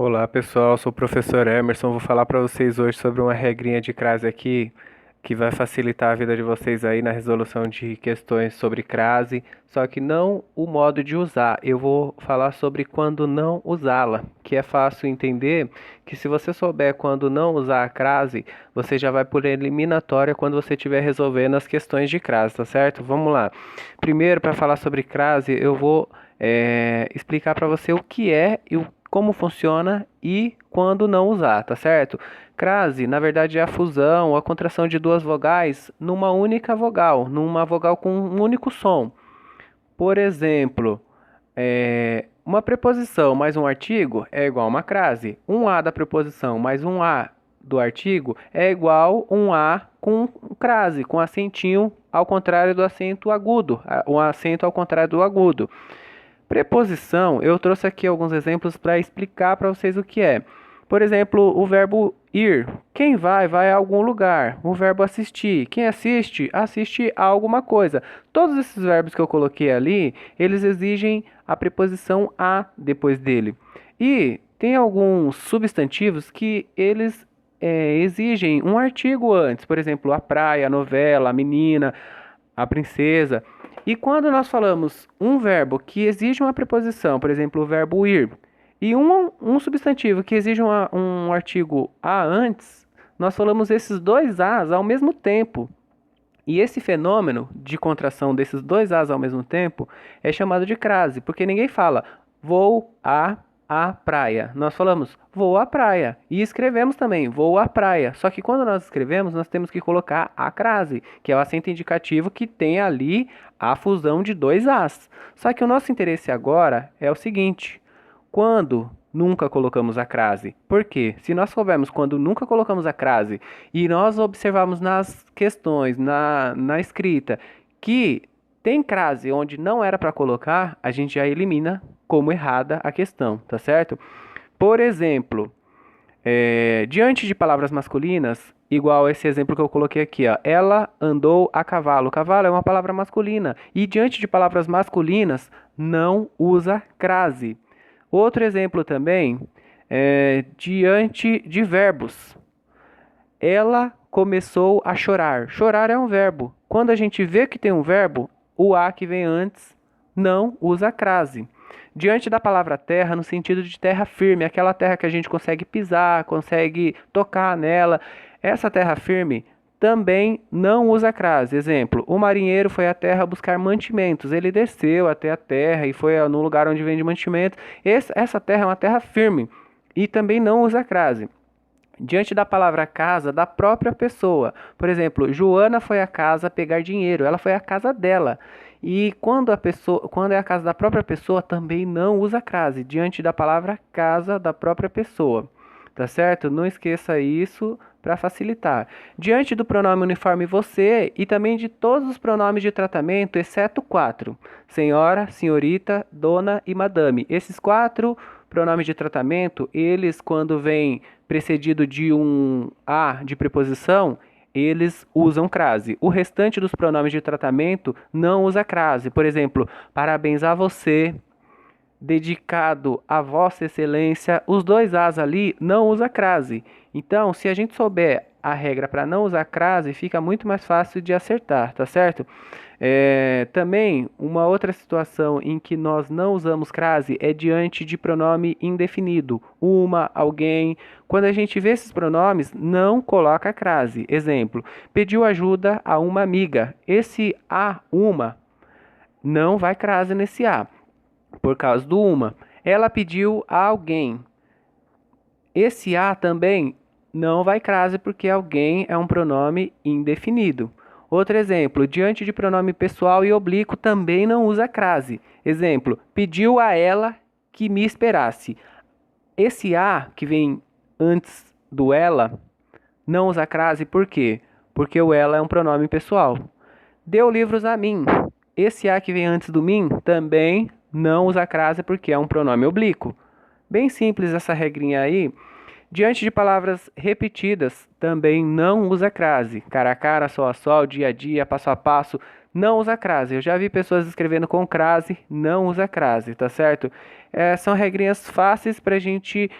Olá pessoal, sou o professor Emerson. Vou falar para vocês hoje sobre uma regrinha de crase aqui que vai facilitar a vida de vocês aí na resolução de questões sobre crase, só que não o modo de usar. Eu vou falar sobre quando não usá-la, que é fácil entender que se você souber quando não usar a crase, você já vai por eliminatória quando você estiver resolvendo as questões de crase, tá certo? Vamos lá. Primeiro, para falar sobre crase, eu vou explicar para você o que é e como funciona e quando não usar, tá certo? Crase, na verdade, é a fusão ou a contração de duas vogais numa única vogal, numa vogal com um único som. Por exemplo, uma preposição mais um artigo é igual a uma crase. Um A da preposição mais um A do artigo é igual um A com crase, com acentinho ao contrário do acento agudo, um acento ao contrário do agudo. Preposição, eu trouxe aqui alguns exemplos para explicar para vocês o que é. Por exemplo, o verbo ir. Quem vai, vai a algum lugar. O verbo assistir. Quem assiste, assiste a alguma coisa. Todos esses verbos que eu coloquei ali, eles exigem a preposição a depois dele. E tem alguns substantivos que eles exigem um artigo antes. Por exemplo, a praia, a novela, a menina, a princesa. E quando nós falamos um verbo que exige uma preposição, por exemplo, o verbo ir, e um substantivo que exige um artigo a antes, nós falamos esses dois as ao mesmo tempo. E esse fenômeno de contração desses dois as ao mesmo tempo é chamado de crase, porque ninguém fala vou a praia. Nós falamos vou à praia e escrevemos também vou à praia. Só que quando nós escrevemos, nós temos que colocar a crase, que é o acento indicativo que tem ali a fusão de dois as. Só que o nosso interesse agora é o seguinte: quando nunca colocamos a crase. Por quê? Se nós soubermos quando nunca colocamos a crase e nós observarmos nas questões, na escrita, que tem crase onde não era para colocar, a gente já elimina como errada a questão, tá certo? Por exemplo, diante de palavras masculinas, igual esse exemplo que eu coloquei aqui, ó, ela andou a cavalo. Cavalo é uma palavra masculina. E diante de palavras masculinas, não usa crase. Outro exemplo também é diante de verbos. Ela começou a chorar. Chorar é um verbo. Quando a gente vê que tem um verbo, o a que vem antes não usa crase. Diante da palavra terra, no sentido de terra firme, aquela terra que a gente consegue pisar, consegue tocar nela, essa terra firme também não usa crase. Exemplo, o marinheiro foi à terra buscar mantimentos. Ele desceu até a terra e foi no lugar onde vende mantimento. Essa terra é uma terra firme e também não usa crase. Diante da palavra casa, da própria pessoa. Por exemplo, Joana foi à casa pegar dinheiro. Ela foi à casa dela. E quando é a casa da própria pessoa, também não usa crase. Diante da palavra casa da própria pessoa. Tá certo? Não esqueça isso para facilitar. Diante do pronome uniforme você e também de todos os pronomes de tratamento, exceto quatro: senhora, senhorita, dona e madame. Esses quatro pronomes de tratamento, eles quando vêm precedido de um a de preposição, eles usam crase. O restante dos pronomes de tratamento não usa crase. Por exemplo, parabéns a você, dedicado a Vossa Excelência, os dois as ali não usa crase. Então, se a gente souber a regra para não usar crase, fica muito mais fácil de acertar, tá certo? Também, uma outra situação em que nós não usamos crase é diante de pronome indefinido. Uma, alguém. Quando a gente vê esses pronomes, não coloca crase. Exemplo, pediu ajuda a uma amiga. Esse a, uma, não vai crase nesse a por causa do uma. Ela pediu a alguém. Esse a também não vai crase porque alguém é um pronome indefinido. Outro exemplo, diante de pronome pessoal e oblíquo também não usa crase. Exemplo, pediu a ela que me esperasse. Esse a que vem antes do ela não usa crase por quê? Porque o ela é um pronome pessoal. Deu livros a mim. Esse a que vem antes do mim também não usa crase porque é um pronome oblíquo. Bem simples essa regrinha aí. Diante de palavras repetidas, também não usa crase. Cara a cara, sol a sol, dia a dia, passo a passo, não usa crase. Eu já vi pessoas escrevendo com crase, não usa crase, tá certo? São regrinhas fáceis para a gente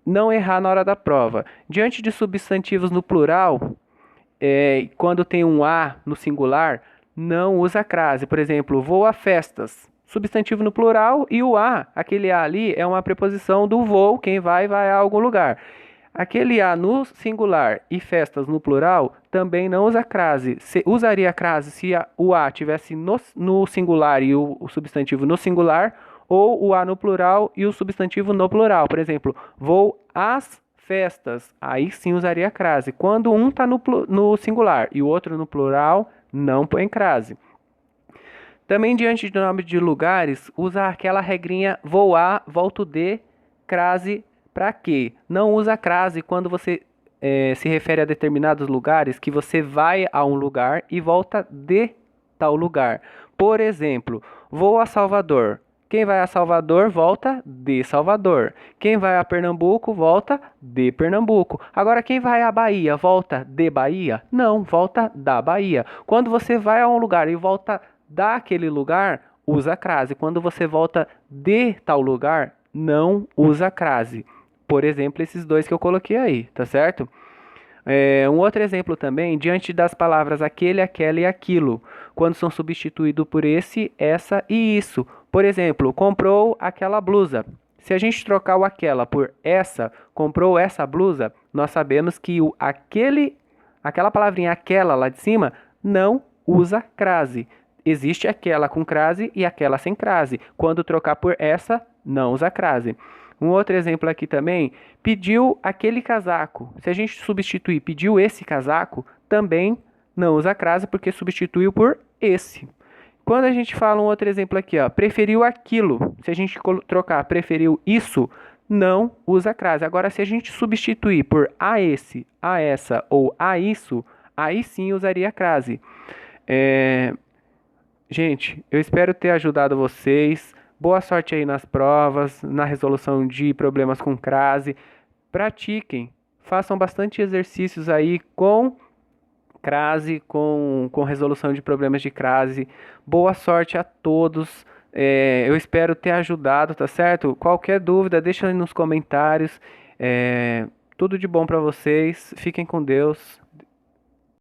não errar na hora da prova. Diante de substantivos no plural, quando tem um a no singular, não usa crase. Por exemplo, vou a festas. Substantivo no plural e o a, aquele a ali, é uma preposição do vou, quem vai a algum lugar. Aquele a no singular e festas no plural também não usa crase. Usaria crase se o a tivesse no singular e o substantivo no singular, ou o a no plural e o substantivo no plural. Por exemplo, vou às festas. Aí sim usaria crase. Quando um está no singular e o outro no plural, não põe crase. Também diante de nome de lugares, usa aquela regrinha vou a, volto de, crase para quê? Não usa crase quando você se refere a determinados lugares que você vai a um lugar e volta de tal lugar. Por exemplo, vou a Salvador. Quem vai a Salvador volta de Salvador. Quem vai a Pernambuco volta de Pernambuco. Agora, quem vai à Bahia volta de Bahia? Não, volta da Bahia. Quando você vai a um lugar e volta daquele lugar, usa crase. Quando você volta de tal lugar, não usa crase. Por exemplo, esses dois que eu coloquei aí, tá certo? Um outro exemplo também, diante das palavras aquele, aquela e aquilo, quando são substituídos por esse, essa e isso. Por exemplo, comprou aquela blusa. Se a gente trocar o aquela por essa, comprou essa blusa, nós sabemos que aquela palavrinha aquela lá de cima não usa crase. Existe aquela com crase e aquela sem crase. Quando trocar por essa, não usa crase. Um outro exemplo aqui também, pediu aquele casaco. Se a gente substituir pediu esse casaco, também não usa crase porque substituiu por esse. Quando a gente fala um outro exemplo aqui, ó, preferiu aquilo. Se a gente trocar preferiu isso, não usa crase. Agora, se a gente substituir por a esse, a essa ou a isso, aí sim usaria crase. Gente, eu espero ter ajudado vocês. Boa sorte aí nas provas, na resolução de problemas com crase. Pratiquem, façam bastante exercícios aí com crase, com resolução de problemas de crase. Boa sorte a todos. Eu espero ter ajudado, tá certo? Qualquer dúvida, deixa aí nos comentários. Tudo de bom para vocês. Fiquem com Deus.